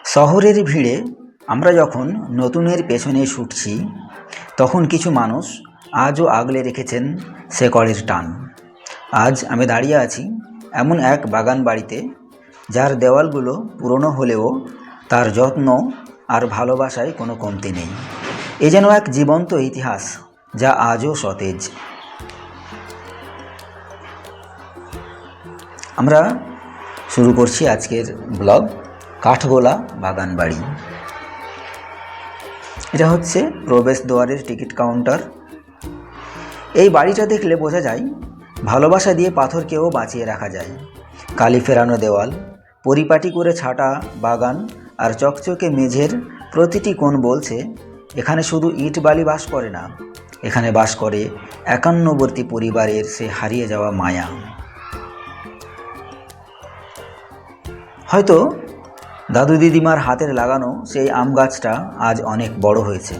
শহরের ভিড়ে আমরা যখন নতুনের পেছনে ছুটছি, তখন কিছু মানুষ আজও আগলে রেখেছেন শেকড়ের টান। আজ আমি দাঁড়িয়ে আছি এমন এক বাগান বাড়িতে, যার দেওয়ালগুলো পুরনো হলেও তার যত্ন আর ভালোবাসায় কোনো কমতি নেই। এ যেন এক জীবন্ত ইতিহাস যা আজও সতেজ। আমরা শুরু করছি আজকের ব্লগ কাঠগোলা বাগান বাড়ি। এটা হচ্ছে প্রবেশদ্বারের টিকিট কাউন্টার। এই বাড়িটা দেখলে বোঝা যায় ভালোবাসা দিয়ে পাথরকেও বাঁচিয়ে রাখা যায়। কালি ফেরানো দেওয়াল, পরিপাটি করে ছাটা বাগান আর চকচকে মেঝের প্রতিটি কোণ বলছে এখানে শুধু ইট বালি বাস করে না, এখানে বাস করে একান্নবর্তী পরিবারের সে হারিয়ে যাওয়া মায়া। হয়তো দাদু দিদিমার হাতের লাগানো সেই আম গাছটা আজ অনেক বড় হয়েছে,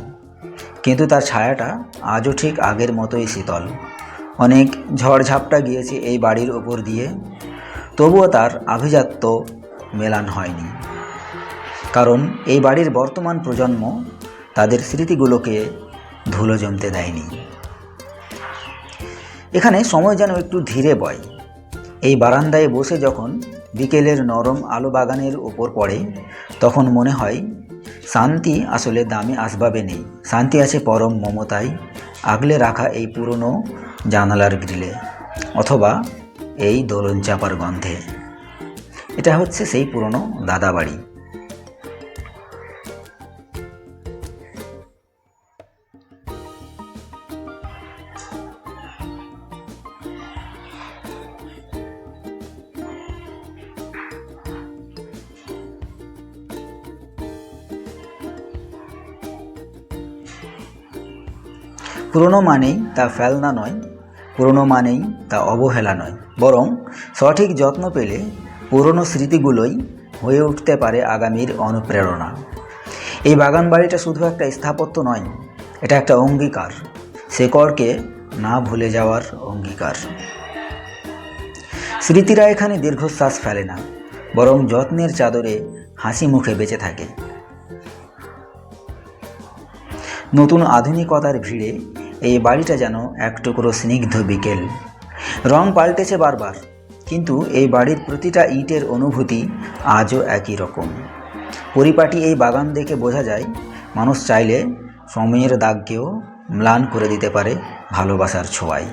কিন্তু তার ছায়াটা আজও ঠিক আগের মতোই শীতল। অনেক ঝড়ঝাপটা গিয়েছে এই বাড়ির ওপর দিয়ে, তবুও তার আভিজাত্য মেলান হয়নি, কারণ এই বাড়ির বর্তমান প্রজন্ম তাদের স্মৃতিগুলোকে ধুলো জমতে দেয়নি। এখানে সময় যেন একটু ধীরে বয়। এই বারান্দায় বসে যখন বিকেলের নরম আলো বাগানের ওপর পড়ে, তখন মনে হয় শান্তি আসলে দামি আসবাবে নেই, শান্তি আছে পরম মমতায় আগলে রাখা এই পুরনো জানালার গ্রিলে, অথবা এই দোলন চাপার গন্ধে। এটা হচ্ছে সেই পুরনো দাদা বাড়ি। পুরনো মানেই তা ফেলনা নয়, পুরনো মানেই তা অবহেলা নয়, বরং সঠিক যত্ন পেলে পুরনো স্মৃতিগুলোই হয়ে উঠতে পারে আগামীর অনুপ্রেরণা। এই বাগান বাড়িটা শুধু একটা স্থাপত্য নয়, এটা একটা অঙ্গীকার, শেকড়কে না ভুলে যাওয়ার অঙ্গীকার। স্মৃতিরা এখানে দীর্ঘশ্বাস ফেলে না, বরং যত্নের চাদরে হাসি মুখে বেঁচে থাকে। নতুন আধুনিকতার ভিড়ে এই বাড়িটা যেন এক টুকরো স্নিগ্ধ বিকেল। রং পাল্টেছে বারবার, কিন্তু এই বাড়ির প্রতিটা ইটের অনুভূতি আজও একই রকম। পরিপাটি এই বাগান দেখে বোঝা যায় মানুষ চাইলে সময়ের দাগকেও ম্লান করে দিতে পারে ভালোবাসার ছোঁয়ায়।